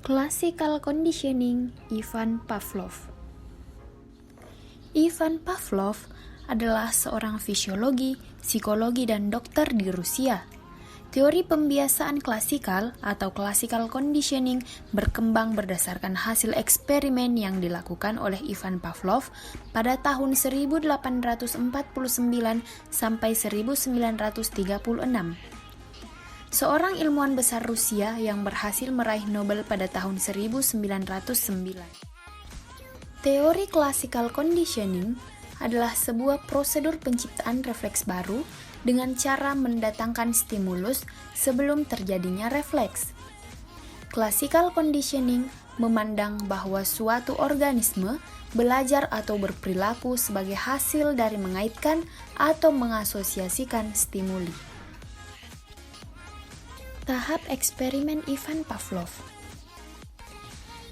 Classical Conditioning Ivan Pavlov. Ivan Pavlov adalah seorang fisiologi, psikologi, dan dokter di Rusia. Teori pembiasaan klasikal atau classical conditioning berkembang berdasarkan hasil eksperimen yang dilakukan oleh Ivan Pavlov pada tahun 1849 sampai 1936. Seorang ilmuwan besar Rusia yang berhasil meraih Nobel pada tahun 1909. Teori classical conditioning adalah sebuah prosedur penciptaan refleks baru dengan cara mendatangkan stimulus sebelum terjadinya refleks. Classical conditioning memandang bahwa suatu organisme belajar atau berperilaku sebagai hasil dari mengaitkan atau mengasosiasikan stimuli. Tahap eksperimen Ivan Pavlov.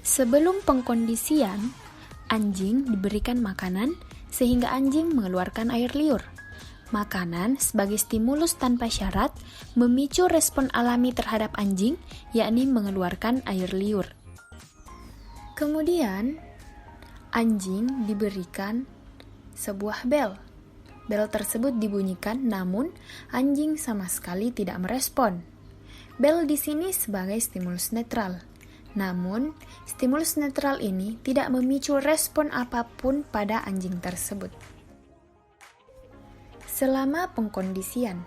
Sebelum pengkondisian, anjing diberikan makanan sehingga anjing mengeluarkan air liur. Makanan sebagai stimulus tanpa syarat memicu respon alami terhadap anjing, yakni mengeluarkan air liur. Kemudian, anjing diberikan sebuah bel. Bel tersebut dibunyikan, namun anjing sama sekali tidak merespon. Bel di sini sebagai stimulus netral. Namun, stimulus netral ini tidak memicu respon apapun pada anjing tersebut. Selama pengkondisian,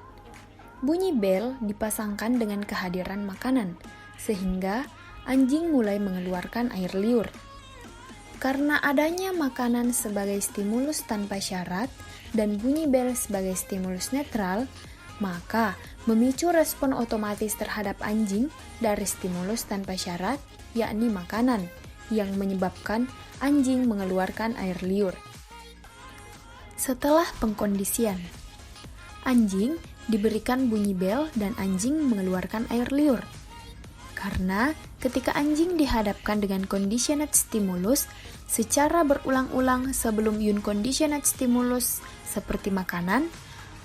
bunyi bel dipasangkan dengan kehadiran makanan, sehingga anjing mulai mengeluarkan air liur. Karena adanya makanan sebagai stimulus tanpa syarat dan bunyi bel sebagai stimulus netral, maka memicu respon otomatis terhadap anjing dari stimulus tanpa syarat, yakni makanan, yang menyebabkan anjing mengeluarkan air liur. Setelah pengkondisian, anjing diberikan bunyi bel dan anjing mengeluarkan air liur. Karena ketika anjing dihadapkan dengan conditioned stimulus secara berulang-ulang sebelum unconditioned stimulus seperti makanan,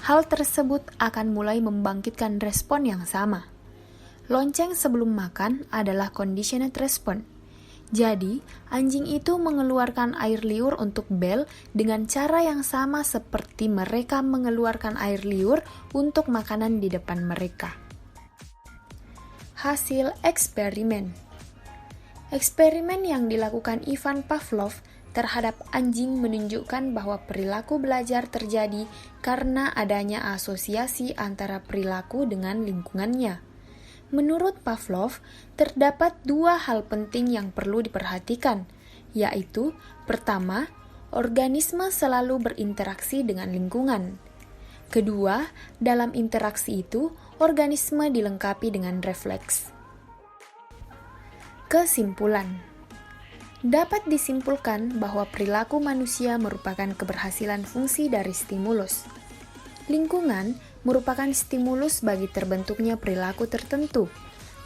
hal tersebut akan mulai membangkitkan respon yang sama. Lonceng sebelum makan adalah conditioned response. Jadi, anjing itu mengeluarkan air liur untuk bel dengan cara yang sama seperti mereka mengeluarkan air liur untuk makanan di depan mereka. Hasil eksperimen. Eksperimen yang dilakukan Ivan Pavlov terhadap anjing menunjukkan bahwa perilaku belajar terjadi karena adanya asosiasi antara perilaku dengan lingkungannya. Menurut Pavlov, terdapat dua hal penting yang perlu diperhatikan, yaitu pertama, organisme selalu berinteraksi dengan lingkungan. Kedua, dalam interaksi itu, organisme dilengkapi dengan refleks. Kesimpulan. Dapat disimpulkan bahwa perilaku manusia merupakan keberhasilan fungsi dari stimulus. Lingkungan merupakan stimulus bagi terbentuknya perilaku tertentu.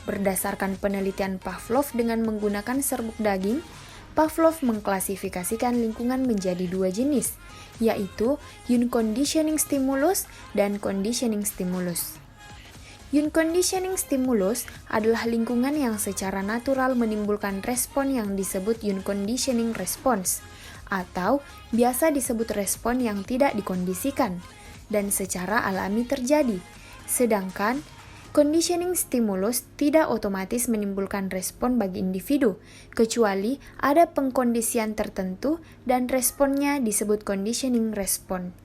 Berdasarkan penelitian Pavlov dengan menggunakan serbuk daging, Pavlov mengklasifikasikan lingkungan menjadi dua jenis, yaitu unconditioning stimulus dan conditioning stimulus. Unconditioning stimulus adalah lingkungan yang secara natural menimbulkan respon yang disebut unconditioning response, atau biasa disebut respon yang tidak dikondisikan, dan secara alami terjadi. Sedangkan, conditioning stimulus tidak otomatis menimbulkan respon bagi individu, kecuali ada pengkondisian tertentu dan responnya disebut conditioning response.